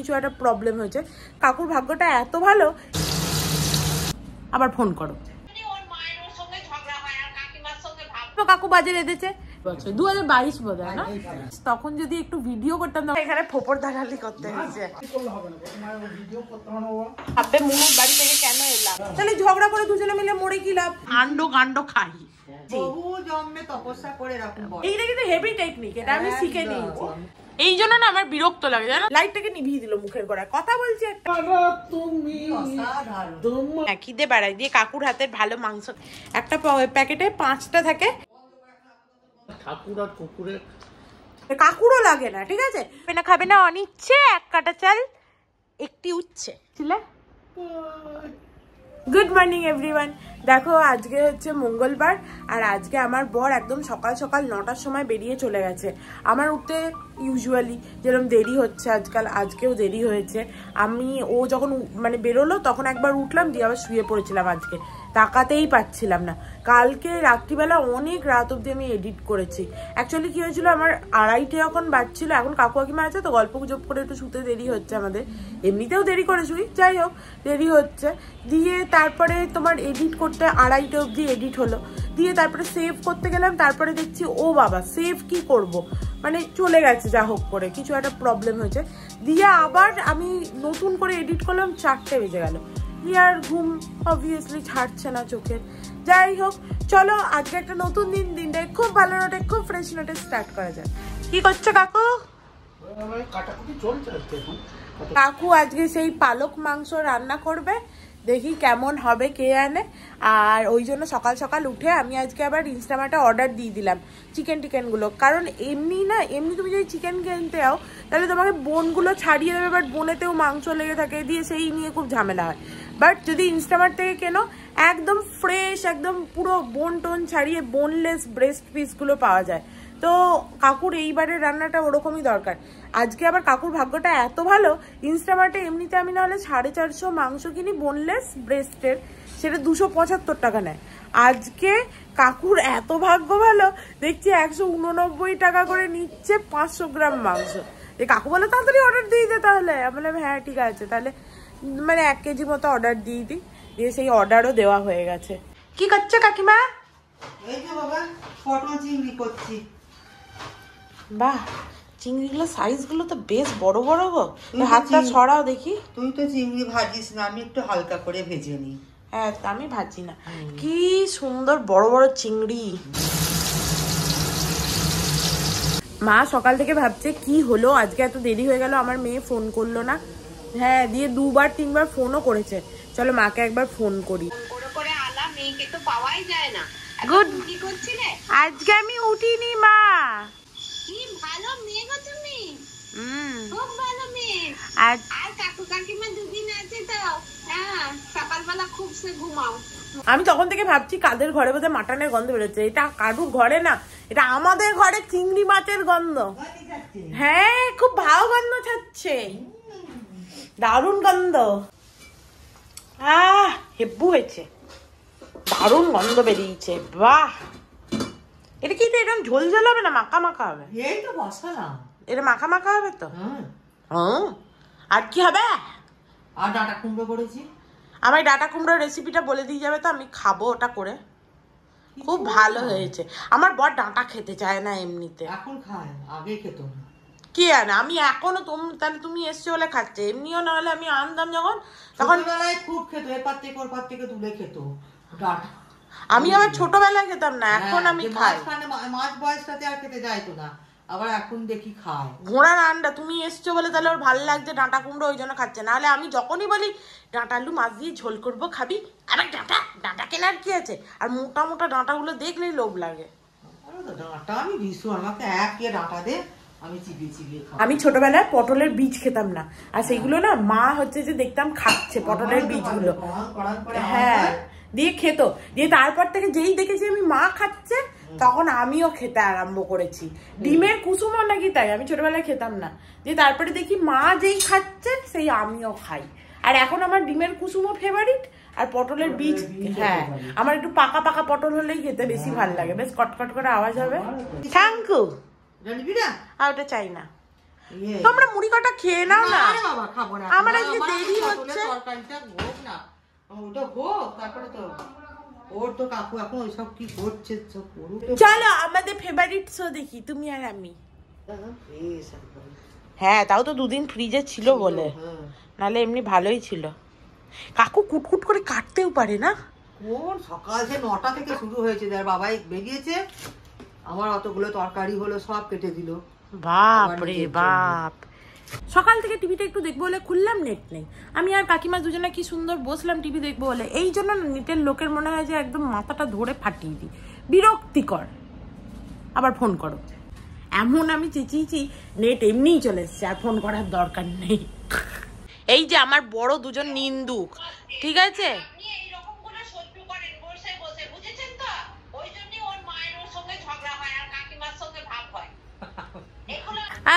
কিছু একটা প্রবলেম হয়েছে। কাকুর ভাগ্যটা এত ভালো, আবার ফোন করো। কাকু বাজে রেঁধেছে 2022 বোধ হয় না, তখন যদি একটু ভিডিও করতাম না। এখানে ফোপর দালালি করতে হয়েছে। ভাববে মুনুর বাড়ি থেকে কেন এলাম, তাহলে ঝগড়া করে দুজনে মিলে মরে কি লাভ। কাণ্ড কাণ্ড খাই এইটা কিন্তু হেভি টেকনিক, এটা আমি শিখে নিয়েছি। এই জন্য না আমার বিরক্ত লাগে জানো। লাইটটাকে নিভিয়ে দিল মুখের গোড়ায়, কথা বলছি একটা। খিদে বাড়াই দিয়ে কাকুর হাতের ভালো মাংস, একটা প্যাকেটে 5টা থাকে। কাকুরও লাগে না, ঠিক আছে, খাবে না অনিচ্ছে। 1 কাটা চাল, একটি উচ্ছে। Good morning everyone. দেখো আজকে হচ্ছে মঙ্গলবার, আর আজকে আমার বর একদম সকাল সকাল 9টার সময় বেরিয়ে চলে গেছে। আমার উঠতে ইউজুয়ালি যেরকম দেরি হচ্ছে আজকেও দেরি হয়েছে। ও যখন মানে বেরোলো তখন একবার উঠলাম, দিয়ে আবার শুয়ে পড়েছিলাম। আজকে তাকাতেই পাচ্ছিলাম না। কালকে রাত্রিবেলা অনেক রাত অব্দি আমি এডিট করেছি। অ্যাকচুয়ালি কি হয়েছিল, আমার 2:30 যখন বাজছিল, এখন কাকু কাকিমা আছে তো গল্প গুজব করে একটু শুতে দেরি হচ্ছে আমাদের। এমনিতেও দেরি করে শুই, যাই হোক দেরি হচ্ছে। দিয়ে তারপরে তোমার এডিট করতে 2:30 অব্দি এডিট হলো। দিয়ে তারপরে সেভ করতে গেলাম, তারপরে দেখছি ও বাবা সেভ কি করব, মানে চলে গেছে যা হোক করে, কিছু একটা প্রবলেম হয়েছে। দিয়ে আবার আমি নতুন করে এডিট করলাম, 4টে বেজে গেল। দিয়ে আর ঘুম অবভিয়াসলি ছাড়ছে না চোখের। যাই হোক চলো আজকে একটা নতুন দিনটা খুব ভালো নোটে, খুব ফ্রেশ নোটে স্টার্ট করা যায়। কি করছো কাকু? কাকু আজকে সেই পালক মাংস রান্না করবে, দেখি কেমন হবে কে জানে। আর ওই জন্য সকাল সকাল উঠে আমি আজকে আবার ইনস্টামার্টে অর্ডার দিয়ে দিলাম চিকেনগুলো। কারণ এমনি তুমি যদি চিকেন কিনতে যাও তাহলে তোমাকে বোনগুলো ছাড়িয়ে দেবে, বাট বোনেতেও মাংস লেগে থাকে, দিয়ে সেই নিয়ে খুব ঝামেলা হয়। বাট যদি ইনস্টামার্ট থেকে কেনো একদম ফ্রেশ, একদম পুরো বোন টোন ছাড়িয়ে বোনলেস ব্রেস্ট পিসগুলো পাওয়া যায়। তো কাকুর এইবারের রান্নাটা ওরকমই দরকার। আজকে আবার কাকুর ভাগ্যটা এত ভালো, ইনস্টামার্টে এমনিতে আমি নাহলে 450 মাংস কিনি বোনলেস ব্রেস্টের, সেটা 275 টাকা নেয়। আজকে কাকুর এত ভাগ্য ভালো, দেখছি 189 টাকা করে নিচ্ছে 500 গ্রাম মাংস। কাকু বলে তাড়াতাড়ি অর্ডার দিয়ে দে তাহলে। আমি বললাম হ্যাঁ ঠিক আছে, তাহলে মানে 1 কেজি মতো অর্ডার দিয়ে দিই। দিয়ে সেই অর্ডারও দেওয়া হয়ে গেছে। কি করছো কাকিমা? এই যে বাবা পটল চিংড়ি করছি। বাহ, চিংড়িগুলো সাইজগুলো তো বেশ বড় বড় গো। হাতটা ছড়াও দেখি। তুই তো চিংড়ি ভাজিস না, আমি একটু হালকা করে ভেজে নিই। হ্যাঁ আমি ভাজি না। কি সুন্দর বড় বড় চিংড়ি। মা সকাল থেকে ভাবছে কি হলো আজকে এত দেরি হয়ে গেল, আমার মেয়ে ফোন করলো না। হ্যাঁ, দিয়ে 2-3বার ফোনও করেছে। চলো মাকে একবার ফোন করি। মেয়েকে তো পাওয়াই যায় না। গুড। কি করছিলে? আজকে আমি উঠিনি মা। কি ভালো মেয়ে গো তুমি। খুব ভালো মেয়ে। আর কাকু কাকিমা দুদিন আছে তো, হ্যাঁ সকালবেলা খুব সে ঘুমাও। আমি তখন থেকে ভাবছি কাদের ঘরে বোধহয় মাটনের গন্ধ বেরোচ্ছে। এটা কারুর ঘরে না, এটা আমাদের ঘরে চিংড়ি মাছের গন্ধ। হ্যাঁ খুব ভালো গন্ধ ছাড়ছে, দারুণ গন্ধ। হেব্বু হয়েছে, দারুণ গন্ধ বেরিয়েছে। বাহ, এটা কি এরকম ঝোল ঝোল হবে না মাখা মাখা হবে? এই তো বসালাম, এটা মাখা মাখা হবে তো। আর কি হবে? আর ডাটা কুমড়ো করেছি। আমার ডাটা কুমড়োর রেসিপিটা বলে দিয়ে যাবে তো, আমি খাবো ওটা করে। খুব ভালো হয়েছে। আমার বর ডাঁটা খেতে চায় না এমনিতে। এখন খায়, আগে খেত না। কি জানে, আমি এখনো তাহলে তুমি এসছো বলে খাচ্ছে, এমনিও না হলে আমি আনতাম যখন, তখন বেলায় খুব খেত, এপার থেকে ওর পার থেকে তুলে খেত ডাঁটা। আমি আবার ছোটবেলায় খেতাম না, এখন আমি খাই। মাছ বয়সটাতে আর খেতে যাইতো না, আবার এখন দেখি খায়। ঘোড়ার আন্ডা, তুমি এসছো বলে তাহলে ওর ভালো লাগছে ডাঁটা কুমড়ো, ওই জন্য খাচ্ছে। নাহলে আমি যখনই বলি ডাঁটা আলু মাছ দিয়ে ঝোল করবো খাবি, আবার ডাঁটা কেনার কি আছে। আর মোটা মোটা ডাঁটাগুলো দেখলেই লোভ লাগে। ডাঁটা আমি ভীষণ, আমাকে এক ডাঁটা দে, আমি চিবিয়ে চিবিয়ে খাবো। আমি ছোটবেলায় পটলের বীজ খেতাম না, আর সেইগুলো না মা হচ্ছে যে দেখতাম খাচ্ছে পটলের বীজগুলো। হ্যাঁ, দিয়ে খেত। দিয়ে তারপর থেকে যেই দেখেছি আমি মা খাচ্ছে, তখন আমিও খেতে আরম্ভ করেছি। ডিমের কুসুমও নাকি তাই, আমি ছোটবেলায় খেতাম না। দিয়ে তারপরে দেখি মা যেই খাচ্ছে সেই আমিও খাই। আর এখন আমার ডিমের কুসুমও ফেভারিট, আর পটলের বীজ। হ্যাঁ, আমার একটু পাকা পাকা পটল হলেই খেতে বেশি ভালো লাগে, বেশ কটকট করে আওয়াজ হবে। Thank you. আর ওটা চাই না। তোমরা মুড়ি কটা খেয়ে নাও না। বাবা খাবো না, আমার আজকে দেরি হচ্ছে। তরকারিটা হোক না, ওটা হোক, তারপরে তো ওর তো কাকু এখন ওইসব কি করছে করুক। চলো আমাদের ফেভারিট শো দেখি, তুমি আর আমি। হ্যাঁ তাও তো দুদিন ফ্রিজে ছিল বলে, নাহলে এমনি ভালোই ছিল। কাকু কুটকুট করে কাটতেও পারে না। কোন সকাল যে 9টা থেকে শুরু হয়েছে, যার বাবাই বেরিয়েছে, আমার অতগুলো তরকারি হলো সব কেটে দিল। বাপ রে বাপ। সকাল থেকে টিভিটা একটু দেখবো বলে খুললাম, নেট নেই। আমি আর কাকিমা দুজনে কি সুন্দর বসলাম টিভি দেখবো বলে, এই জন্য নেটের লোকের মনে হয় যে একদম মাথাটা ধরে ফাটিয়ে দিই, বিরক্তিকর। আবার ফোন করো, এমন আমি চেঁচিয়েছি, নেট এমনিই চলে এসছে, আর ফোন করার দরকার নেই। এই যে আমার বড় দুজন নিন্দুক, ঠিক আছে,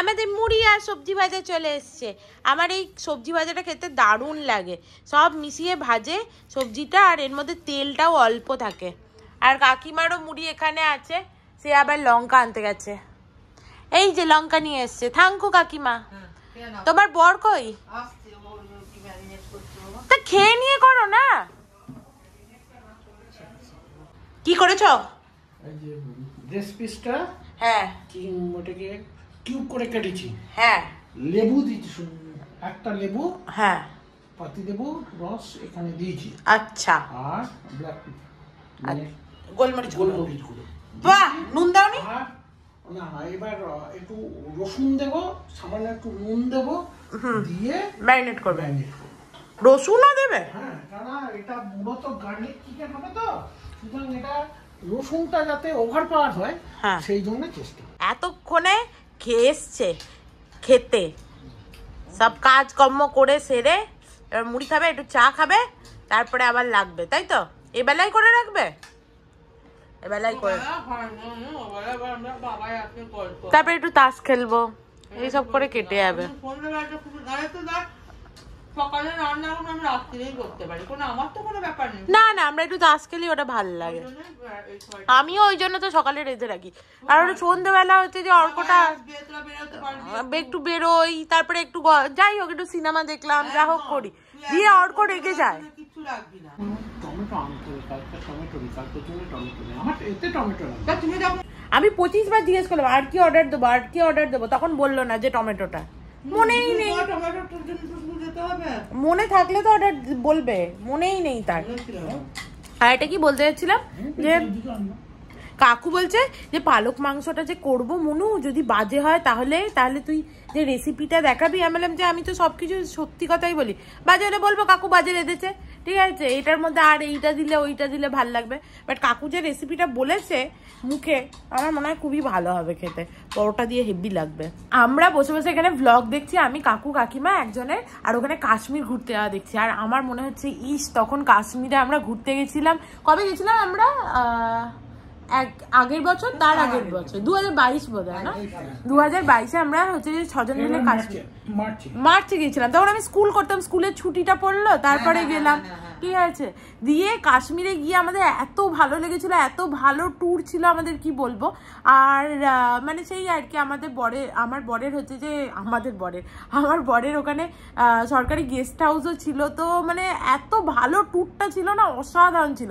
আমাদের মুড়ি আর সবজি ভাজা চলে এসছে। আমার এই সবজি ভাজাটা খেতে দারুণ লাগে, সব মিশিয়ে ভাজে সবজিটা, আর এর মধ্যে তেলটাও অল্প থাকে। আর কাকিমারও মুড়ি এখানে আছে, সে আবার লঙ্কা আনতে গেছে। এই যে লঙ্কা নিয়ে এসছে। থ্যাংক ইউ কাকিমা। তোমার বর কই? তা খেয়ে নিয়ে করো না। কি করেছো? এই যে ব্রেস পিসটা, হ্যাঁ ওটাকে কিউব করে কেটেছি। হ্যাঁ লেবু দিয়েছি, একটা লেবু, হ্যাঁ পাতি লেবু রস এখানে দিয়েছি। আচ্ছা, আর ব্ল্যাক মানে গোলমরিচ গোলমরিচ গুঁড়ো। বাহ, নুন দাওনি? আর না, এবার একটু রসুন দেবো, সামান্য একটু নুন দেবো, দিয়ে ম্যারিনেট করবে। ম্যারিনেট করবো। রসুনও দেবে? হ্যাঁ, কারণ এটা মূলত গার্লিক চিকেন হবে তো, সুতরাং এটা রসুনটা যাতে ওভার পাওয়ার হয়, সেই জন্য চেষ্টা। এতক্ষণে খেয়ে এসছে, খেতে সব কাজকর্ম করে সেরে এবার মুড়ি খাবে, একটু চা খাবে, তারপরে আবার লাগবে, তাই তো? এবেলাই করে রাখবে, এবেলাই করে, তারপরে একটু তাস খেলবো, এইসব করে কেটে যাবে। সকালে রান্না আমি রাত্রিরেই করতে পারি, কোনো আমার তো কোনো ব্যাপার নেই। না না, আমরা একটু তাস খেলি, ওটা ভালো লাগে। আমিও ওই জন্য তো সকালে রেঁধে রাখি, আর ওটা সন্ধ্যেবেলা হচ্ছে যে অর্কটা একটু বেরোই, তারপরে একটু যাই হোক একটু সিনেমা দেখলাম, যা হোক করি, দিয়ে অর্ক রেগে যায়। কিছু রাখবি না। টমেটো আনতে হবে, কালকে টমেটো নেই, কালকে টমেটো নেই, আমার এতে টমেটো নেই। তুমি যখন আমি 25 বার জিজ্ঞেস করলাম আর কি অর্ডার দেবো, আর কি অর্ডার দেবো, তখন বললো না যে টমেটোটা, মনেই নেই। মনে থাকলে তো অর্ডার বলবে, মনেই নেই তার। আর এটা কি বলতে যাচ্ছিলাম, যে কাকু বলছে যে পালক মাংসটা যে করবো মনু, যদি বাজে হয় তাহলে তুই যে রেসিপিটা দেখাবি। আমি বললাম যে আমি তো সবকিছু সত্যি কথাই বলি, বাজে হলে বলবো কাকু বাজে রেঁধেছে, ঠিক আছে, এটার মধ্যে আর এইটা দিলে ওইটা দিলে ভাল লাগবে। বাট কাকু যে রেসিপিটা বলেছে মুখে, আমার মনে হয় খুবই ভালো হবে খেতে, পরোটা দিয়ে হেভি লাগবে। আমরা বসে বসে এখানে ব্লগ দেখছি, আমি কাকু কাকিমা একজনের, আর ওখানে কাশ্মীর ঘুরতে যাওয়া দেখছি। আর আমার মনে হচ্ছে তখন কাশ্মীরে আমরা ঘুরতে গেছিলাম, কবে গেছিলাম আমরা? আগের বছর, তার আগের বছর 2022 বোধ হয় না, 2022-এ আমরা হচ্ছে 6 জন মিলে কাশ্মীর মার্চে গেছিলাম। তখন আমি স্কুল করতাম, স্কুলের ছুটিটা পড়লো, তারপরে গেলাম, ঠিক আছে। দিয়ে কাশ্মীরে গিয়ে আমাদের এত ভালো লেগেছিল, এত ভালো ট্যুর ছিল আমাদের, কি বলবো। আর মানে সেই আর কি, আমার বরের ওখানে সরকারি গেস্ট হাউসও ছিল, তো মানে এত ভালো ট্যুরটা ছিল না, অসাধারণ ছিল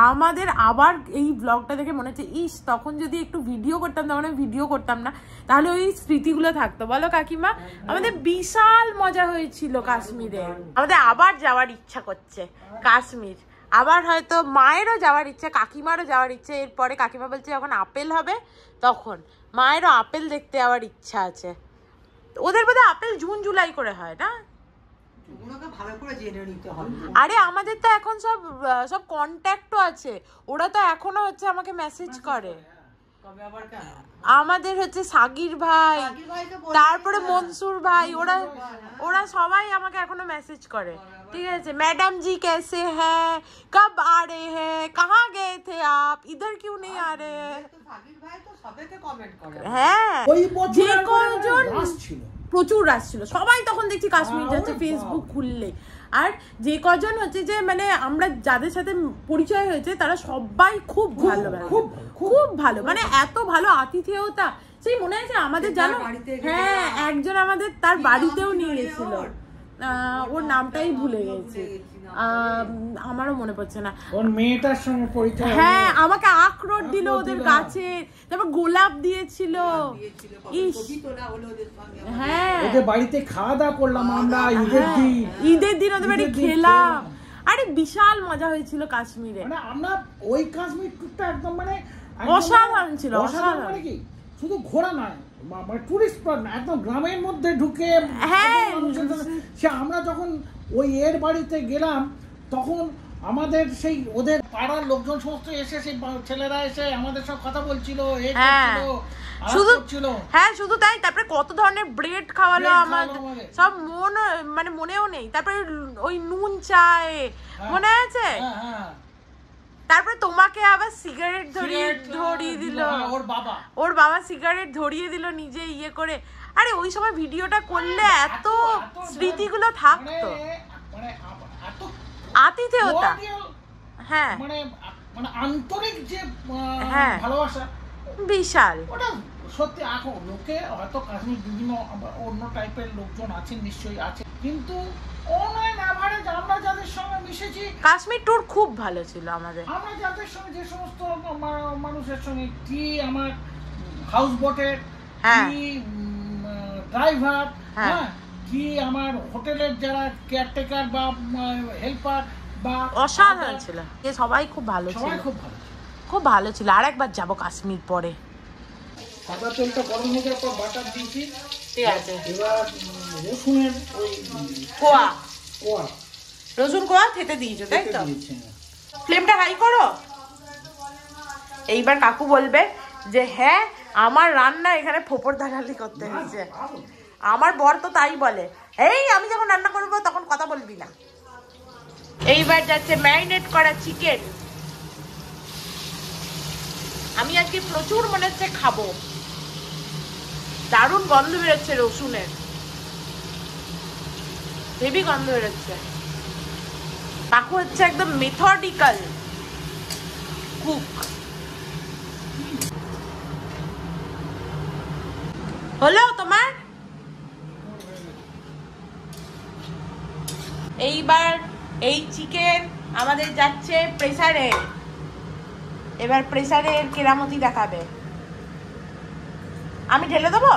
আমাদের। আবার এই ব্লগটা দেখে মনে হচ্ছে তখন যদি একটু ভিডিও করতাম, তখন আমি ভিডিও করতাম না, তাহলে ওই স্মৃতিগুলো থাকতো, বলো কাকিমা? আমাদের বিশাল মজা হয়েছিল কাশ্মীরে। আমাদের আবার যাওয়ার ইচ্ছা করছে কাশ্মীর, আবার হয়তো মায়েরও যাওয়ার ইচ্ছা, কাকিমারও যাওয়ার ইচ্ছে। এরপরে কাকিমা বলছে যখন আপেল হবে তখন, মায়েরও আপেল দেখতে যাওয়ার ইচ্ছা আছে। ওদের বোধহয় আপেল জুন জুলাই করে হয় না? আরে আমাদের তো এখন সব কন্ট্যাক্টও আছে, ওরা তো এখনো হচ্ছে আমাকে মেসেজ করে। আমাদের হচ্ছে সাগির ভাই, তারপরে মনসুর ভাই, ওরা সবাই আমাকে এখনো মেসেজ করে, ঠিক আছে। ম্যাডাম জি कैसे हैं, कब आ रहे हैं, कहाँ गए थे आप, इधर क्यों नहीं आ रहे हैं? হ্যাঁ, যে কজন প্রচুর আসছিল, সবাই তখন দেখছি কাশ্মীর যাচ্ছে ফেসবুক খুললে। আর যে কজন হচ্ছে যে মানে আমরা যাদের সাথে পরিচয় হয়েছে তারা সবাই খুব ভালো, খুব ভালো, মানে এত ভালো আতিথেয়তা। সেই মনে আছে আমাদের জানো, হ্যাঁ একজন আমাদের তার বাড়িতেও নিয়ে গেছিল, ওর নামটাই ভুলে গেছি, আমারও মনে পড়ছে না, ওর মেয়েটার সঙ্গে পরিচয়। হ্যাঁ আমাকে আখরোট দিল ওদের গাছে, তারপর গোলাপ দিয়েছিল। হ্যাঁ ওদের বাড়িতে খাওয়া দাওয়া করলাম আমরা ঈদের দিন ওদের বাড়ি খেলাম। আরে বিশাল মজা হয়েছিল কাশ্মীরে, মানে আমরা ওই কাশ্মীর ট্যুরটা একদম মানে অসাধারণ ছিল, অসাধারণ। মানে কি শুধু ঘোরা নয়, টুরিস্ট স্পট না, একদম গ্রামের মধ্যে ঢুকে। হ্যাঁ সে আমরা যখন ওই এর বাড়িতে গেলাম তখন আমাদের সেই ওদের পাড়ার লোকজন সমস্ত এসে, সেই ছেলেরা এসে আমাদের সব কথা বলছিল, শুধু তাই, তারপরে কত ধরনের ব্রেড খাওয়ালো আমাদের, সব মানে মনেও নেই। তারপরে ওই নুন চায় মনে আছে, তারপরে তোমাকে আবার সিগারেট ধরিয়ে দিল, ওর বাবা সিগারেট ধরিয়ে দিল নিজে ইয়ে করে। আরে ওই সময় ভিডিওটা করলে এত স্মৃতিগুলো থাকতো, আতিথেয়তা, হ্যাঁ মানে আন্তরিক যে ভালোবাসা বিশাল। ওটা সত্যি। এখন লোকে হয়তো কাশ্মীর বিভিন্ন অন্য টাইপের লোকজন আছেন, নিশ্চয়ই আছে, কিন্তু অনলাইন অ্যাভারেজ আমরা যাদের সঙ্গে মিশেছি, কাশ্মীর ট্যুর খুব ভালো ছিল আমাদের। আমরা যাদের সঙ্গে, যে সমস্ত মানুষের সঙ্গে, কি আমার হাউস বোটের, কি ড্রাইভার, হ্যাঁ কি আমার হোটেলের যারা কেয়ারটেকার বা হেল্পার, বা অসাধারণ ছিল, সবাই খুব ভালো ছিল, খুব ভালো ছিল। আর একবার যাবো কাশ্মীর পরে। সাদা তেলটা গরম হয়ে যাওয়ার পর বাটার দিয়েছি, ঠিক আছে। এবার রসুনের ওই কোয়া রসুন কোয়া খেতে দিয়েছো তাই তো? ফ্লেমটা হাই করো। এইবার কাকু বলবে যে হ্যাঁ আমার রান্না এখানে ফোপর দালালি করতে হয়েছে। আমার বর তো তাই বলে, এই আমি যখন রান্না করবো তখন কথা বলবি না। এইবার যাচ্ছে ম্যারিনেট করা চিকেন। আমি আজকে প্রচুর মনে হচ্ছে খাবো, দারুণ গন্ধ বেরোচ্ছে রসুনের, হেভি গন্ধ বেরোচ্ছে। কাকু হচ্ছে একদম মেথডিক্যাল কুক। হলো তোমার? এইবার এই চিকেন আমাদের যাচ্ছে প্রেসারে। এবার প্রেসারের কেরামতি দেখাবে। আমি ঢেলে দেবো,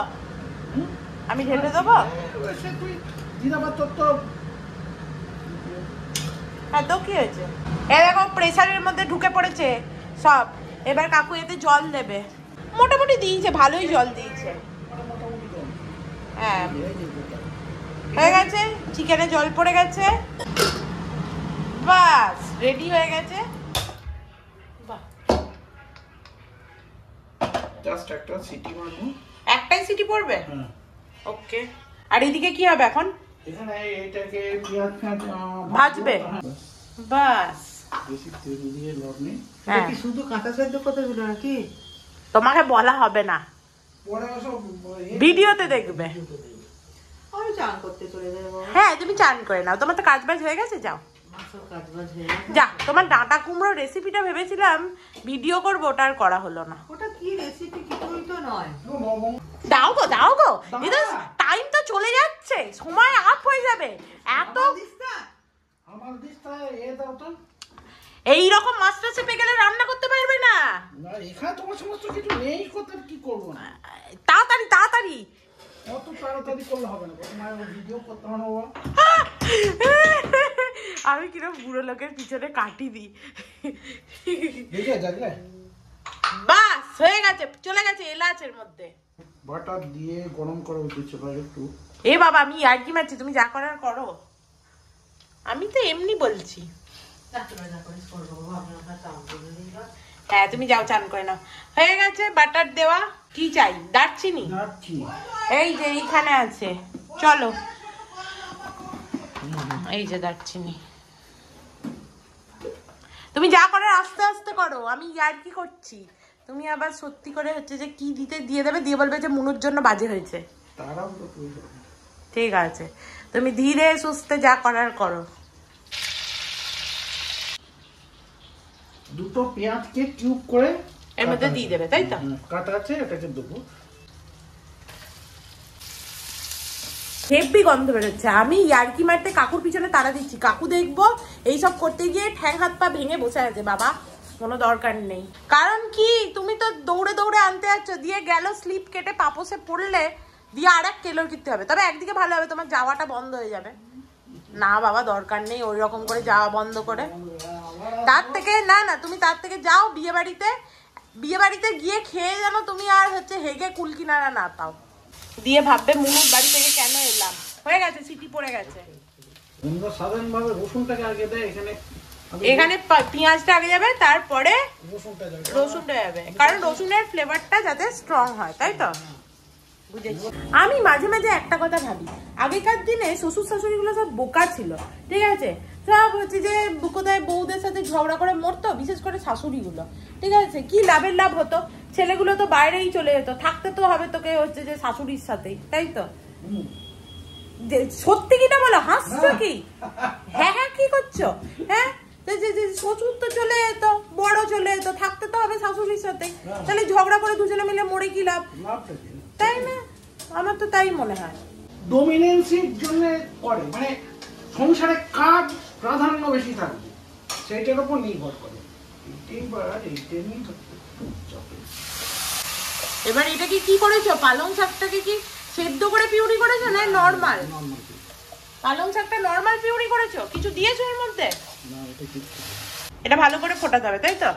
আমি ঢেলে দেবো। হ্যাঁ তো কি হয়েছে, এ দেখো প্রেসারের মধ্যে ঢুকে পড়েছে সব। এবার কাকু এতে জল দেবে, মোটামুটি দিয়েছে, ভালোই জল দিয়েছে। হ্যাঁ হয়ে গেছে, চিকেনে জল পড়ে গেছে, বাস রেডি হয়ে গেছে। জাস্ট একটা সিটি মারবো, একটাই সিটি পড়বে, ওকে। আর এদিকে কি হবে এখন? এখানে এটাকে পেঁয়াজ ভাজবে, বাস। বেশি তেল দিয়ে লবণে। এটা কি শুধু কাঁচা সেদ্ধ করতে দিল নাকি? তোমাকে বলা হবে না, পরে সব ভিডিওতে দেখবে। আমি চান করতে চলে যাবো। হ্যাঁ তুমি চান করে নাও, তোমার তো কাজ বাজ হয়ে গেছে, যাও যা। তোমার ডাঁটা কুমড়ো রেসিপিটা ভেবেছিলাম ভিডিও করবো, ওটা আর করা হলো না। ওটা কি রেসিপি? কিছুই তো নয়। দাও গো দাও গো, এটা টাইম তো চলে যাচ্ছে, সময় আপ হয়ে যাবে। এত আমার দিস্তা এ দাও তো। এইরকম মাস্টার চেপে গেলে রান্না করতে পারবে না। না এখানে তোমার সমস্ত কিছু নেই, করতে কি করবো না। তাড়াতাড়ি তাড়াতাড়ি, অত তাড়াতাড়ি করলে হবে না, তোমার ভিডিও করতে হবে। আমি কিরকম বুড়ো লোকের পিছনে কাটি দিই। বাস হয়ে গেছে, চলে গেছে এলাচের মধ্যে। বাটার দিয়ে গরম করা উচিত একটু। এ বাবা আমি আর কি মারছি, তুমি যা করার করো, আমি তো এমনি বলছি। হ্যাঁ তুমি যাও চান করে নাও। হয়ে গেছে বাটার দেওয়া। কি চাই? দারচিনি, এই যে এইখানে আছে, চলো। এই যে দারচিনি, তুমি যা করে আস্তে আস্তে করো, আমি আর কি করছি। তুমি আবার সত্যি করে হচ্ছে যে কি দিতে দিয়ে দেবে, দিয়ে বলবে যে মুনুর জন্য বাজে হয়েছে। ঠিক আছে, তুমি ধীরে সুস্থে যা করার করো। দুটো পেঁয়াজকে কিউব করে এর মধ্যে দিয়ে দেবে, তাই তো? কাটা আছে, এটাকে দেবো। হেভি গন্ধ বেরোচ্ছে। আমি ইয়ার্কি মারতে কাকুর পিছনে তাড়া দিচ্ছি, কাকু দেখবো এইসব করতে গিয়ে ঠ্যাং হাত পা ভেঙে বসে আছে। বাবা কোনো দরকার নেই, কারণ কি তুমি তো দৌড়ে দৌড়ে আনতে যাচ্ছ, দিয়ে গেল স্লিপ কেটে পাপোসে পড়লে, দিয়ে আর এক কেলোর কিনতে হবে। তবে একদিকে ভালো হবে, তোমার যাওয়াটা বন্ধ হয়ে যাবে। না বাবা দরকার নেই ওই রকম করে যাওয়া বন্ধ করে। তার থেকে না না, তুমি তার থেকে যাও বিয়ে বাড়িতে গিয়ে খেয়ে যেন তুমি আর হচ্ছে হেগে কুল কিনারা না পাও, দিয়ে ভাববে মুনুর বাড়ি থেকে কেন এলাম। হয়ে গেছে, সিটি পড়ে গেছে। সাধারণভাবে রসুনটাকে আগে দেয়, এখানে পেঁয়াজটা আগে যাবে, তারপরে রসুনটা যাবে, কারণ রসুনের ফ্লেভারটা যাতে স্ট্রং হয়, তাই তো? বুঝেছি। আমি মাঝে মাঝে একটা কথা ভাবি, আগেকার দিনে শ্বশুর শাশুড়ি গুলো সব বোকা ছিল, ঠিক আছে? সব হচ্ছে যে কোথায় বউদের সাথে ঝগড়া করে মরতো, বিশেষ করে শাশুড়ি গুলো, ঠিক আছে? কি লাভের লাভ হতো, ছেলেগুলো তো বাইরেই চলে যেত, থাকতে তো হবে তোকে হচ্ছে যে শাশুড়ির সাথেই, তাই তো? সত্যি কিনা বলো, হাসছো কি? হ্যাঁ হ্যাঁ কি করছো? হ্যাঁ শ্বশুর তো চলে যেত, বড় চলে যেত, থাকতে তো হবে শাশুড়ির সাথে, তাহলে ঝগড়া করে দুজনে মিলে মরে কি লাভ, তাই না? আমার তো তাই মনে হয়। ডমিনেন্সির জন্য করে, মানে সংসারে কার প্রাধান্য বেশি থাকবে সেইটার উপর নির্ভর করে। এবার এটা কি করেছো? পালং শাকটাকে কি সেদ্ধ করে পিউরি করেছো না নরমাল? পালং শাকটা নরমাল পিউরি করেছো, কিছু দিয়েছো এর মধ্যে? এটা ভালো করে ফোটাতে হবে, তাই তো?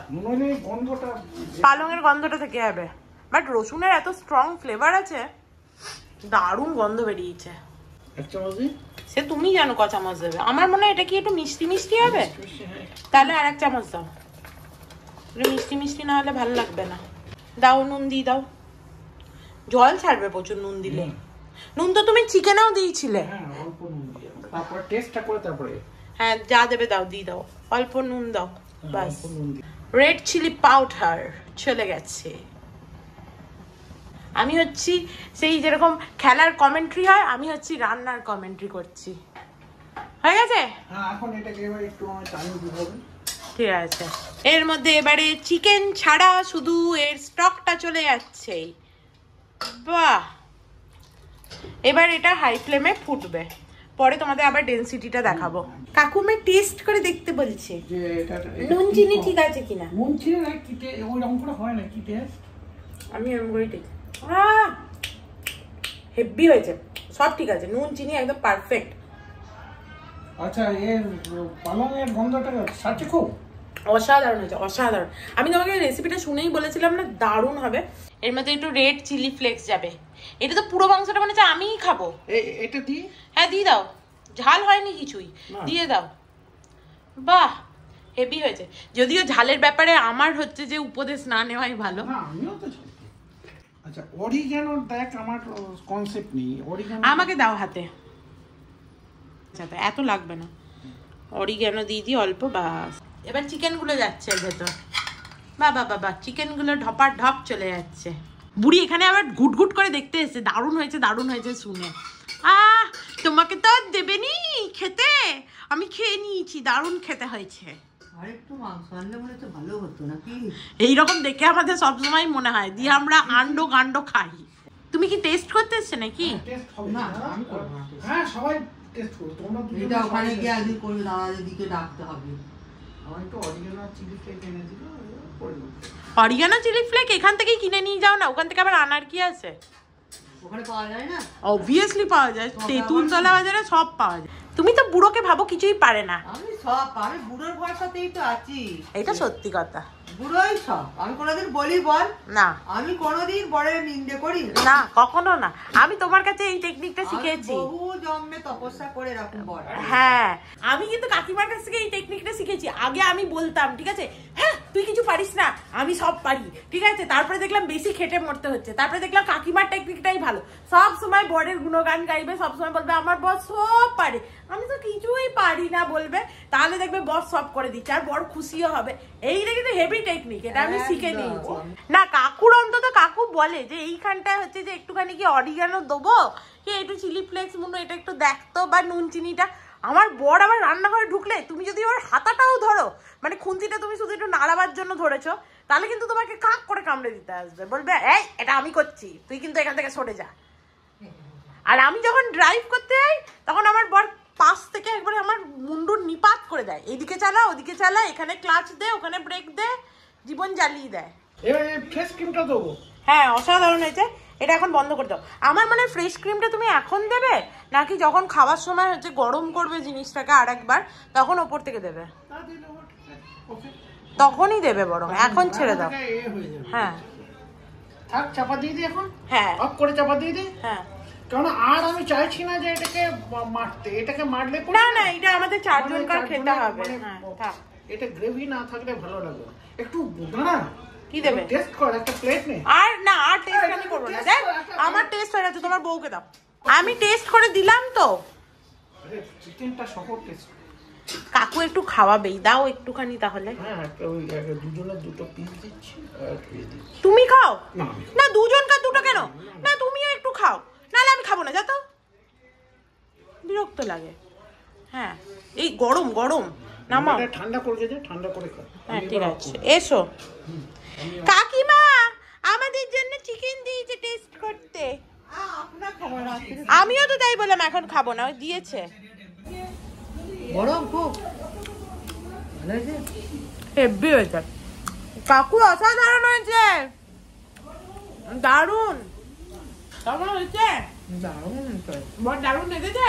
পালংয়ের গন্ধটা থেকে যাবে, বাট রসুনের এত স্ট্রং ফ্লেভার আছে, দারুণ গন্ধ বেরিয়েছে। সে তুমি জানো ক চামচ দেবে, আমার মনে হয় এটা কি একটু মিষ্টি মিষ্টি হবে, তাহলে আর এক চামচ দাও। মিষ্টি মিষ্টি না হলে ভালো লাগবে না। দাও নুন দিয়ে দাও, জল ছাড়বে প্রচুর নুন দিলে। নুন তো তুমি চিকেনেও দিয়েছিলে। হ্যাঁ যা দেবে দাও, দিয়ে দাও, অল্প নুন দাও, বাস। রেড চিলি পাউডার চলে গেছে। আমি হচ্ছি সেই যেরকম খেলার কমেন্ট্রি হয়, আমি হচ্ছি রান্নার কমেন্ট্রি করছি। হয়ে গেছে? ঠিক আছে, এর মধ্যে এবারে চিকেন ছাড়া শুধু এর স্টকটা চলে যাচ্ছে। বাহ, এবার এটা হাই ফ্লেমে ফুটবে, পরে তোমাদের আবার ডেনসিটিটা দেখাবো। কাকুমে টেস্ট করে দেখতে বলছে নুন চিনি ঠিক আছে কিনা। নুন চিনি না কি ওই রকম করে হয় না কি টেস্ট? আমি এরকম করে ঠিক হেভি হয়েছে, সব ঠিক আছে, নুন চিনি একদম পারফেক্ট। আচ্ছা, এর পালংয়ের গন্ধটা সাথে খুব অসাধারণ হয়েছে, অসাধারণ। আমি তোমাকে রেসিপিটা শুনেই বলেছিলাম না দারুণ হবে। এর মধ্যে একটু রেড চিলি ফ্লেক্স যাবে। এটা তো পুরো মাংসটা মানে আমিই খাবো। এটা দিয়ে? হ্যাঁ দিয়ে দাও, ঝাল হয়নি কিছুই, দিয়ে দাও। বাহ হেভি হয়েছে, যদিও ঝালের ব্যাপারে আমার হচ্ছে যে উপদেশ না নেওয়াই ভালো। আমিও তো। আচ্ছা, অরিগ্যানো দেখ, আমার কনসেপ্ট নেই। অরিগ্যানো আমাকে দাও হাতে, এত লাগবে না, অরিগ্যানো দিয়ে দিই অল্প, বাস। এবার চিকেনগুলো যাচ্ছে এর ভেতর। বাবা বাবা, চিকেনগুলো ঢপার ঢপ চলে যাচ্ছে। বুড়ি এখানে আবার ঘুট ঘুট করে দেখতে এসেছে, দারুণ হয়েছে শুনে। তোমাকে তো দেবেনি খেতে, আমি খেয়ে নিয়েছি, দারুণ খেতে হয়েছে। এইরকম দেখে আমাদের সবসময় মনে হয়, দিয়ে আমরা আন্ডো গান্ড খাই। তুমি কি টেস্ট করতে এসছে নাকি? হ্যাঁ সবাই টেস্ট করো, তোমরা দুটো ওখানে গিয়ে আদি করে দাদাদের দিকে ডাকতে হবে। আমার একটু অরিজিনাল চিলি ফ্লেক্স এনে দিও, করে দাও। অরিগানো চিলি ফ্লেক্স এখান থেকেই কিনে নিয়ে যাও না, ওখান থেকে আবার আনার কি আছে? ওখানে পাওয়া যায় না? অবভিয়াসলি পাওয়া যায়, তেঁতুলতলা বাজারে সব পাওয়া যায়। তুমি তো বুড়োকে ভাবো কিছুই পারে না। আমি বুড়োর ভরসাতেই তো আছি। এটা সত্যি কথা, বুড়োই সব। আমি কোনোদিন বলি বল না, আমি কোনোদিন বড়ের নিন্দে করি না, কখনো না। আমি তোমার কাছে এই টেকনিকটা শিখেছি, বহু জন্মে তপস্যা করে এরকম বল। হ্যাঁ, আমি কিন্তু কাকিমার কাছ থেকে এই টেকনিকটা শিখেছি। আগে আমি বলতাম ঠিক আছে, হ্যাঁ তুই কিছু পারিস না, আমি সব পারি, ঠিক আছে। তারপরে দেখলাম বেশি খেটে মরতে হচ্ছে, তারপরে দেখলাম কাকিমার টেকনিকটাই ভালো। সব সময় বরের গুণগান গাইবে, সব সময় বলবে আমার বর সব পারে, আমি তো কিছুই পারি পারি না বলবে, তাহলে দেখবে বর সব করে দিচ্ছে আর বর খুশিও হবে। এইটা কিন্তু হেভি টেকনিক, এটা আমি শিখে নিয়েছি। না কাকুর অন্তত কাকু বলে যে এইখানটায় হচ্ছে যে একটুখানি কি অরিগানো দেবো, কি একটু চিলি ফ্লেক্স মনে এটা একটু দেখতো, বা নুন চিনিটা। আমার বর আবার রান্নাঘরে ঢুকলে তুমি যদি ওর হাতাটাও ধরো, মানে খুন্তিটা তুমি শুধু একটু নাড়াবার জন্য ধরেছো, তাহলে কিন্তু তোমাকে কাক করে কামড়ে দিতে আসবে, বলবে এই এটা আমি করছি, তুই কিন্তু এখান থেকে সরে যা। আর আমি যখন ড্রাইভ করতে যাই তখন আমার বর পাশ থেকে একবারে আমার মুন্ডুর নিপাত করে দেয়, এইদিকে চালা ওদিকে চালা, এখানে ক্লাচ দে ওখানে ব্রেক দে, জীবন জ্বালিয়ে দেয়। এবার ফেস ক্রিমটা দেবো। হ্যাঁ অসাধারণ হয়েছে, এটা এখন বন্ধ করে দাও। আমার মানে ফ্রেশ ক্রিমটা তুমি এখন দেবে নাকি যখন খাওয়ার সময় হচ্ছে গরম করবে জিনিসটাকে আর একবার তখন ওপর থেকে দেবে? তখনই দেবে বরং, এখন ছেড়ে দাও। হ্যাঁ থাক, চাপা দিয়ে দিই এখন। হ্যাঁ অফ করে চাপা দিয়ে দিই। হ্যাঁ কারণ আর আমি চাইছি না যে এটাকে মারতে, এটাকে মারলে না না এটা আমাদের চারজনকার খেতে হবে। হ্যাঁ থাক, এটা গ্রেভি না থাকলে ভালো লাগে একটু। দাঁড়া, কি দেবে? টেস্ট কর, একটা প্লেট নে। আর না আর টেস্ট আমি করব না, দেখ আমার টেস্ট হয়ে গেছে, তোমার বউকে দাও। আমি টেস্ট করে দিলাম তো। আরে চিকেনটা সহজ টেস্ট। কাকু একটু খাওয়াবেই, দাও একটুখানি তাহলে। হ্যাঁ ওই দুজনের দুটো পিস দিচ্ছি আর দিয়ে দিচ্ছি। তুমি খাও না না, দুজনকার দুটো কেন? না তুমিও একটু খাও, নাহলে আমি খাবো না, যা তো, বিরক্ত লাগে। হ্যাঁ এই গরম গরম নামাও, ঠান্ডা করে দে, ঠান্ডা করে খা। হ্যাঁ ঠিক আছে এসো। কাকিমা আমাদের জন্য চিকেন দিয়েছে টেস্ট করতে, আমিও তো তাই বললাম এখন খাবো না, ওই দিয়েছে। গরম খুব ভালো হয়েছে, হেভি হয়েছে কাকু, অসাধারণ হয়েছে, দারুন কেমন হয়েছে? দারুণ হয়েছে, বড় দারুন লেগেছে,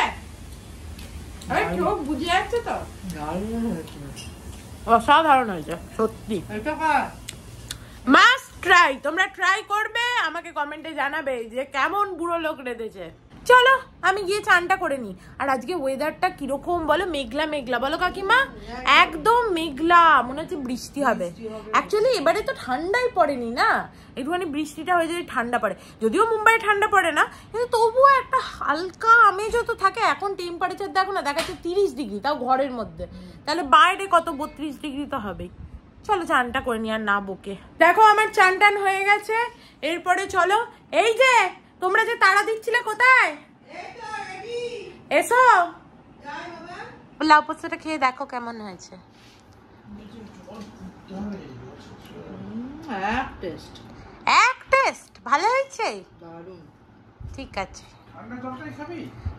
চোখ বুঝে যাচ্ছে তো, দারুণ হয়েছে, অসাধারণ হয়েছে সত্যি। এটা খা। মাস্ট ট্রাই, তোমরা ট্রাই করবে, আমাকে কমেন্টে জানাবে যে কেমন বুড়ো লোক রেঁধেছে। চলো আমি গিয়ে চানটা করে নি। আর আজকে ওয়েদারটা কিরকম বলো? মেঘলা মেঘলা, বলো কাকিমা? একদম মেঘলা, মনে হচ্ছে বৃষ্টি হবে। অ্যাকচুয়ালি এবারে তো ঠান্ডাই পড়েনি না, একটুখানি বৃষ্টিটা হয়ে যদি ঠান্ডা পড়ে, যদিও মুম্বাই ঠান্ডা পড়ে না, কিন্তু তবুও একটা হালকা আমেজও তো থাকে। এখন টেম্পারেচার দেখো না, দেখাচ্ছে 30 ডিগ্রি, তাও ঘরের মধ্যে, তাহলে বাইরে কত 32 ডিগ্রি তো হবেই। চলো চানটা করে নি আর না বকে। দেখো আমার চান টান হয়ে গেছে, এরপরে চলো এই যে তোমরা যে তাড়া দিচ্ছিলে কোথায়, এসো লাউ পোস্তটা খেয়ে দেখো কেমন হয়েছে। এক টেস্ট ভালো হয়েছে, ঠিক আছে।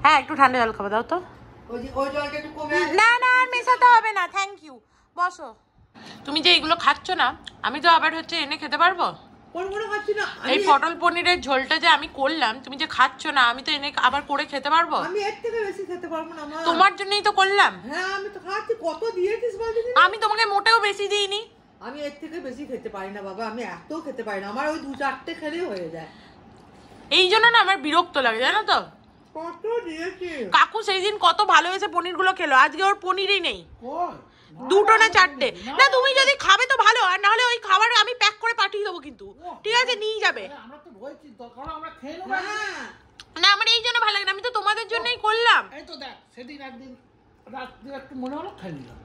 হ্যাঁ একটু ঠান্ডা জল খাবো, দাও তো। না না আর মেশাতে হবে না, থ্যাংক ইউ, বসো। তুমি যে এগুলো খাচ্ছ না, আমি তো আবার হচ্ছে এনে খেতে পারবো। এই পটল পনিরের ঝোলটা যে আমি করলাম, তুমি যে খাচ্ছ না, আমি তো এনে আবার করে খেতে পারবো। আমি এর থেকে বেশি খেতে পারবো না মা, তোমার জন্যই তো করলাম। হ্যাঁ আমি তো খাচ্ছি, কত দিয়েছিস বলদি? আমি তোমাকে মোটেও বেশি দিইনি। আমি এর থেকে বেশি খেতে পারি না বাবা, আমি এত খেতে পারি না, আমার ওই 2-4টে খেলেই হয়ে যায়। এই জন্য না আমার বিরক্ত লাগে, জানো তো। কত দিয়েছি? কাকু সেই দিন কত ভালোবেসে পনির গুলো খেলো, আজকে ওর পনিরই নেই, দুটো না চারটে। না তুমি যদি খাবে তো ভালো, আর নাহলে ওই খাবার আমি প্যাক করে পাঠিয়ে দেবো, কিন্তু ঠিক আছে নিয়ে যাবে। না আমার এই জন্য ভালো লাগে না, আমি তো তোমাদের জন্যই করলাম। এই তো দেখ সেদিন একদিন রাত্রে একটু মনে হলো খাই নিলাম,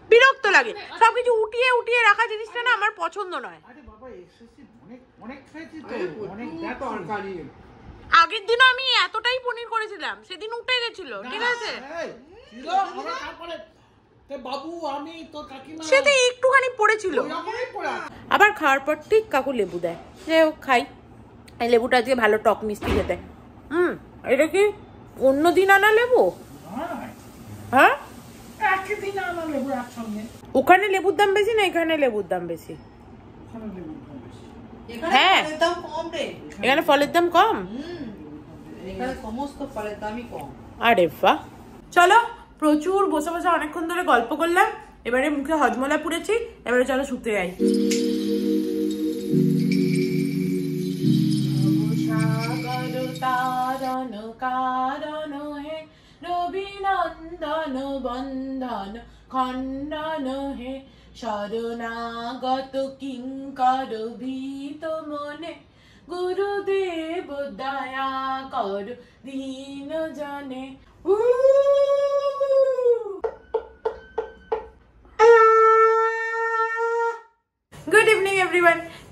বিরক্ত লাগে সবকিছু উঠিয়ে উঠিয়ে রাখা, জিনিসটা না আমার পছন্দ নয়। আরে বাবা এসেছি অনেক অনেক খেয়েছি তো, অনেক তরকারি। আগের দিনও আমি এতটাই পনির করেছিলাম, সেদিন উঠে গেছিল, ঠিক আছে। বাবু আমি তো কাকিমা সেটা একটুখানি পড়েছিল, আবার খাওয়ার পর ঠিক কাকু লেবু দেয়, যাই হোক খাই। এই লেবুটা আজকে ভালো টক মিষ্টি খেতে। এটা কি অন্যদিন আনা লেবু? হ্যাঁ ওখানে লেবুর দাম বেশি না এখানে লেবুর দাম বেশি? হ্যাঁ এখানে ফলের দাম কম, সমস্ত ফলের দামই কম। আরে বাহ। চলো প্রচুর বসে বসে অনেকক্ষণ ধরে গল্প করলাম, এবারে মুখে হজমলা পুড়েছি, এবারে চলো শুতে যাই। তারণ কারণ হে রবিনন্দন বন্ধন খণ্ডন হে শরণাগত কিঙ্কর ভীত মনে গুরুদেব দয়া কর দীন জনে।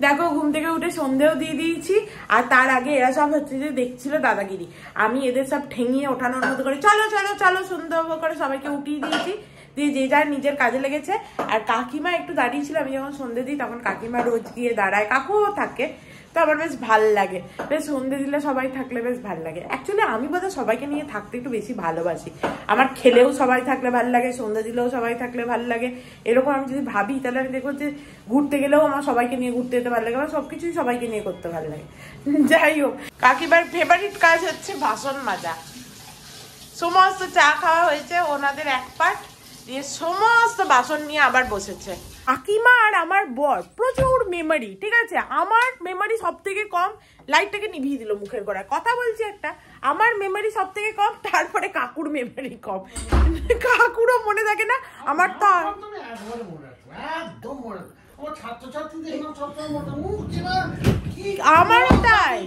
দেখো ঘুম থেকে উঠে সন্ধেও দিয়ে দিয়েছি, আর তার আগে এরা সব হচ্ছে যে দেখছিল দাদাগিরি। আমি এদের সব ঠেঙিয়ে ওঠানোর মতো করে চলো চলো চলো সন্ধ্যা করে সবাইকে উঠিয়ে দিয়েছি, দিয়ে যে যার নিজের কাজে লেগেছে। আর কাকিমা একটু দাঁড়িয়েছিল, আমি যখন সন্ধে দিই তখন কাকিমা রোজ গিয়ে দাঁড়ায়, কাকুও থাকে, তো আমার বেশ ভাল লাগে। বেশ সন্ধে দিলে সবাই থাকলে বেশ ভাল লাগে। অ্যাকচুয়ালি আমি বোধহয় সবাইকে নিয়ে থাকতে একটু বেশি ভালোবাসি। আমার খেলেও সবাই থাকলে ভাল লাগে, সন্ধে দিলেও সবাই থাকলে ভাল লাগে। এরকম আমি যদি ভাবি তাহলে আমি দেখবো যে ঘুরতে গেলেও আমার সবাইকে নিয়ে ঘুরতে যেতে ভালো লাগে, আমার সবকিছুই সবাইকে নিয়ে করতে ভালো লাগে। যাই হোক, কাকিমার ফেভারিট কাজ হচ্ছে বাসন মাজা। সমস্ত চা খাওয়া হয়েছে, ওনাদের এক পাট দিয়ে সমস্ত বাসন নিয়ে আবার বসেছে। কাকিমা আর আমার বর প্রচুর মেমোরি, ঠিক আছে? আমার মেমোরি সব থেকে কম। লাইটটাকে নিভিয়ে দিল মুখের গোড়ায়, কথা বলছি একটা। আমার মেমোরি সব থেকে কম, তারপরে কাকুর মেমোরি কম। কাকুরও মনে থাকে না, আমার তো আমারও তাই।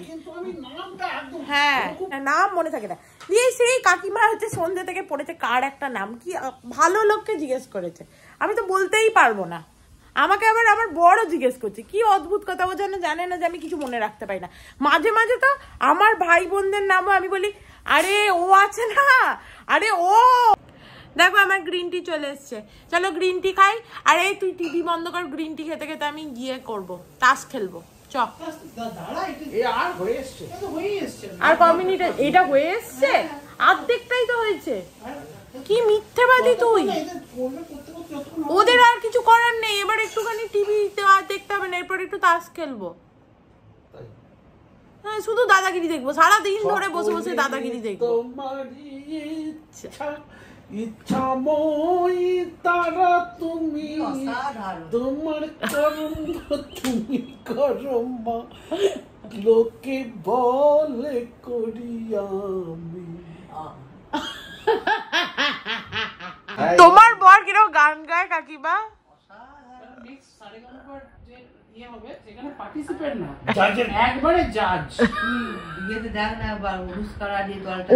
হ্যাঁ, নাম মনে থাকে না। দিয়ে সেই কাকিমা হচ্ছে সন্ধ্যে থেকে পড়েছে কার একটা নাম, কি ভালো লোককে জিজ্ঞেস করেছে, আমি তো বলতেই পারবো না। আমাকে আবার আমার বড় জিজ্ঞেস করছে, কি অদ্ভুত কথা, ও যেন জানে না যে আমি কিছু মনে রাখতে পারি না। মাঝে মাঝে তো আমার ভাই বোনদের নামও আমি বলি, আরে ও আছে না, আরে ও। দেখো আমার গ্রিন টি চলে এসছে, চলো গ্রিন টি খাই। আর এই তুই টিভি বন্ধ কর, গ্রিন টি খেতে খেতে আমি গিয়ে করবো, তাস খেলবো। আর ক মিনিট এটা হয়ে এসছে, অর্ধেকটাই তো হয়েছে। কি মিথ্যেবাদী তুই, ওদের আর কিছু করার নেই, এবার একটুখানি টিভি দেখতে হবে না, এরপর একটু তাস খেলবো। হ্যাঁ, শুধু দাদাগিরি দেখবো, সারাদিন ধরে বসে বসে দাদাগিরি দেখবো। ইচ্ছাময়ী তারা তুমি, তোমার কর্ম তুমি কর্ম, লোকে বলে করি আমি। তোমার বর কিরকম গান গায় কাকিমা?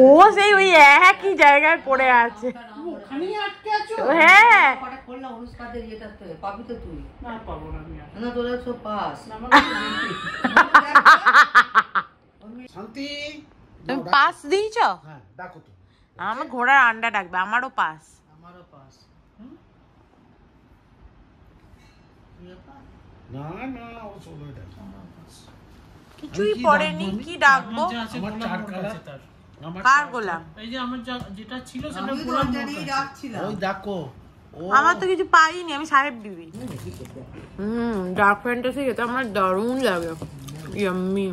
ও সেই ওই একই জায়গায় পড়ে আছে। হ্যাঁ, তুমি পাস দিয়েছ? আমার ঘোড়ার আন্ডা ডাকবে, আমারও পাস। কিছুই পড়েনি, কি ডাকবো? কার গোলাম? এই যে আমার যেটা ছিল সেটা গোলাম ডাকছিল। ওই দেখো, আমার তো কিছু পাইনি, আমি সাহেব বিবি। ডার্ক ফ্যান্টাসি খেতে আমার দারুণ লাগে, ইয়াম্মি।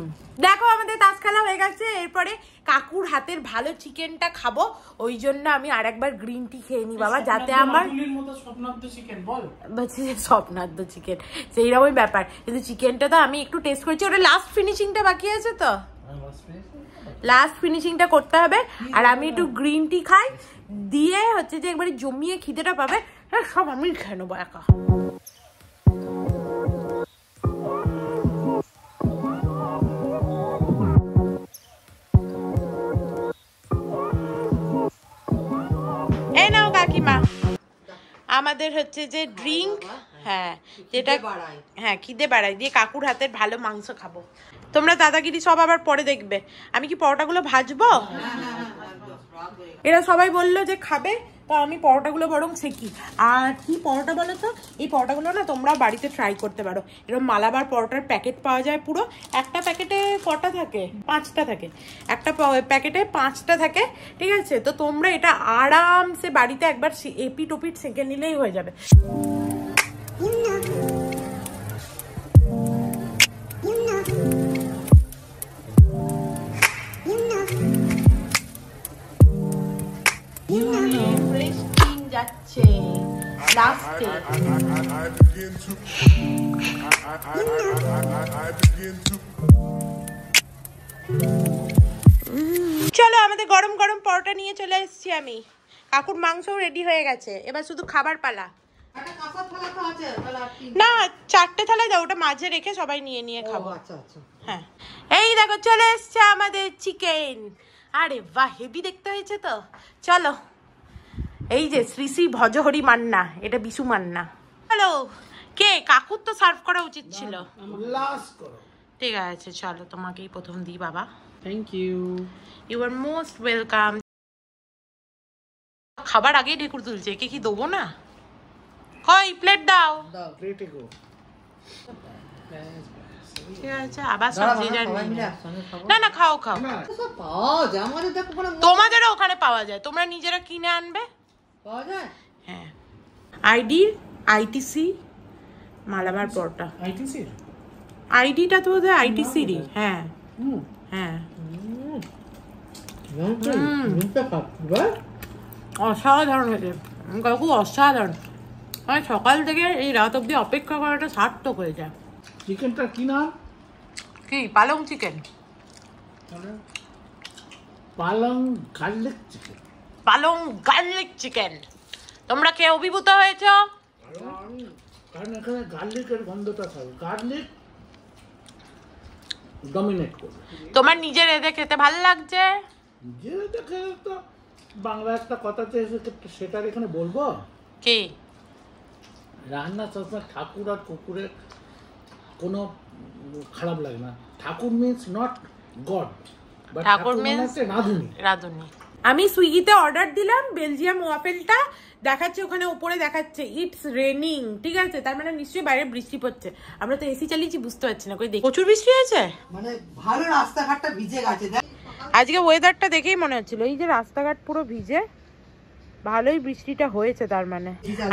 দেখো আমাদের তাস খেলা হয়ে গেছে, এরপরে কাকুর হাতের ভালো চিকেনটা খাবো, ওই জন্য আমি আরেকবার গ্রিন টি খেয়ে নি বাবা, যাতে আমার স্বপ্নাদ্য চিকেন সেইরকমই ব্যাপার। কিন্তু চিকেনটা তো আমি একটু টেস্ট করেছি, ওটা লাস্ট ফিনিশিংটা বাকি আছে, তো লাস্ট ফিনিশিংটা করতে হবে। আর আমি একটু গ্রিন টি খাই, দিয়ে হচ্ছে যে একবারে জমিয়ে খিদেটা পাবে, সব আমি খেয়ে নেবো একা। কাকিমা আমাদের হচ্ছে যে ড্রিঙ্ক, হ্যাঁ যেটা, হ্যাঁ খিদে বাড়াই, দিয়ে কাকুর হাতের ভালো মাংস খাবো। তোমরা দাদাগিরি সব আবার পরে দেখবে। আমি কি পরোটাগুলো ভাজবো? এরা সবাই বললো যে খাবে, তো আমি পরোটাগুলো বরং সেকি। আর কি পরোটা বলো তো, এই পরোটাগুলো না তোমরা বাড়িতে ট্রাই করতে পারো। এরকম মালাবার পরোটার প্যাকেট পাওয়া যায়, পুরো একটা প্যাকেটে কটা থাকে? 5টা থাকে, একটা প্যাকেটে 5টা থাকে, ঠিক আছে? তো তোমরা এটা আরামসে বাড়িতে একবার এপিট ওপিট সেঁকে নিলেই হয়ে যাবে। যাচ্ছে লাস্টে। চলো আমাদের গরম গরম পরোটা নিয়ে চলে এসেছি আমি, কাকুর মাংসও রেডি হয়ে গেছে, এবার শুধু খাবার পালা। না 4টে থালায় দাও, ওটা মাঝে রেখে সবাই নিয়ে নিয়ে খাবো। হ্যাঁ এই দেখো চলে এসছে আমাদের চিকেন। আরে বাহ, হেভি দেখতে হয়েছে তো। চলো, এই যে শ্রী শ্রী ভজহরি মান্না, এটা বিশু মান্না। হ্যালো, কে কাকুর তো সার্ভ করা উচিত ছিল। লাস্ট করো। ঠিক আছে চলো তোমাকেই প্রথম দিই বাবা। Thank you. You are most welcome. খাবার আগেই ঢেকুর তুলছে, কে কি দেবো না? কই প্লেট দাও। প্লেটে গো। ঠিক আছে আবার সবজি জানি না। না খাও খাও, তোমাদেরও ওখানে পাওয়া যায়, তোমরা নিজেরা কিনে আনবে। পাওয়া যায়? হ্যাঁ আইডি আইটিসি মালাবার পরটা আইটিসি আইডিটা তো বোধহয় আইটিসিরই। হ্যাঁ হ্যাঁ অসাধারণ হয়েছে কাকু, অসাধারণ। মানে সকাল থেকে এই রাত অব্দি অপেক্ষা করাটা সার্থক হয়ে যায়। চিকেনটা কি নাম? কি পালং চিকেন? পালং গার্লিক চিকেন। পালং গার্লিক চিকেন। তোমরা কে অভিভূত হয়েছ? কারণ এখানে গার্লিকের গন্ধটা থাকে, গার্লিক ডমিনেট করবে। তোমার নিজের এদের খেতে ভালো লাগছে? যে দেখে তো বাংলা একটা কথা চেয়েছে, সেটার এখানে বলবো কি? রান্না সবসময় ঠাকুর আর কুকুরের কোনো খারাপ লাগে না। ঠাকুর মিন্স নট গড, ঠাকুর মিন্স রাঁধুনি। রাঁধুনি। আমি সুইগিতে অর্ডার দিলাম বেলজিয়াম ওয়াফেলটা, দেখাচ্ছে ওখানে উপরে দেখাচ্ছে ইটস রেনিং। ঠিক আছে, তার মানে নিশ্চয়ই বাইরে বৃষ্টি পড়ছে। আমরা তো এসি চালিয়েছি, বুঝতে পারছি না। কই দেখি প্রচুর বৃষ্টি হয়েছে, মানে ভালো রাস্তাঘাটটা ভিজে গেছে। আজকে ওয়েদারটা দেখেই মনে হচ্ছিল এই যে রাস্তাঘাট পুরো ভিজে, ভালোই বৃষ্টিটা হয়েছে। তার মানে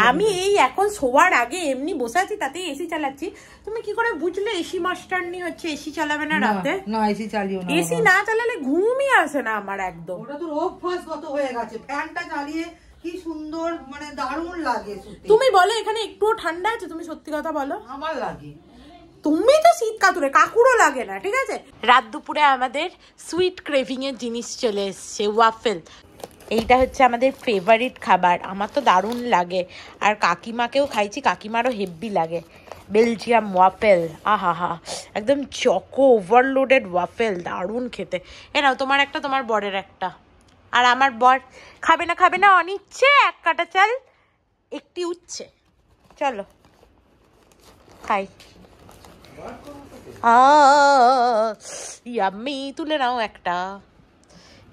আমি এই এখন শোয়ার আগে এমনি বসে আছি, তাতেই এসি চালাচ্ছি। তুমি কি করে বুঝলে এসি মাস্টারনি হচ্ছে এসি চালাবে না রাতে? না এসি চালিও না, এসি না চালালে ঘুমই আসে না আমার একদম। ওটা তো অভ্যাসগত হয়ে গেছে। ফ্যানটা চালিয়ে কি সুন্দর, মানে দারুণ লাগে সত্যি। তুমি বলো এখানে একটুও ঠান্ডা আছে? তুমি সত্যি কথা বলো। আমার লাগে। তুমি তো শীত কাতুরে, কাকুরও লাগে না। ঠিক আছে, রাত দুপুরে আমাদের সুইট ক্রেভিং এর জিনিস চলে এসছে, ওয়াফেল। এইটা হচ্ছে আমাদের ফেভারিট খাবার, আমার তো দারুণ লাগে। আর কাকিমাকেও খাইছি, কাকিমারও হেভি লাগে। বেলজিয়াম ওয়াফেল, আহা হা, একদম চকো ওভারলোডেড ওয়াফেল, দারুণ খেতে। এ নাও তোমার একটা, তোমার বরের একটা। আর আমার বর খাবে না খাবে না অনিচ্ছে, এক কাটা চাল একটি উচ্ছে। চলো খাই। ইয়াম্মি, তুলে নাও একটা।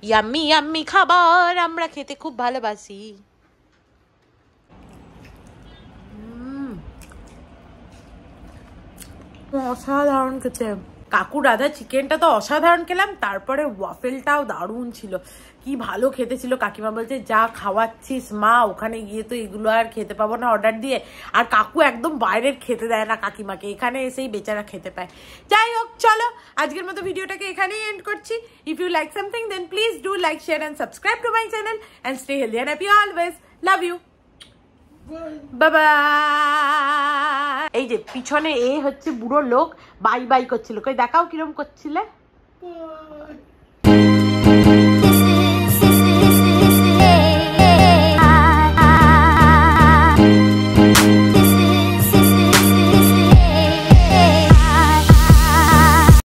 ইয়াম্মি ইয়াম্মি খাবার আমরা খেতে খুব ভালোবাসি। অসাধারণ খেতে। কাকু রাধা চিকেনটা তো অসাধারণ খেলাম, তারপরে ওয়াফেলটাও দারুণ ছিল, কি ভালো খেতে ছিল। কাকিমা বলছে যা খাওয়াচ্ছিস মা, ওখানে গিয়ে তো এগুলো আর খেতে পাবো না অর্ডার দিয়ে। আর কাকু একদম বাইরের খেতে দেয় না কাকিমাকে, এখানে এসেই বেচারা খেতে পায়। যাই হোক চলো আজকের মতো ভিডিওটাকে এখানেই এন্ড করছি। If you like something then please do like, share and subscribe to my channel and stay healthy and happy always. Love you, bye bye. এই যে পিছনে এ হচ্ছে বুড়ো লোক, বাই বাই করছিল, কই দেখাও কিরম করছিলে।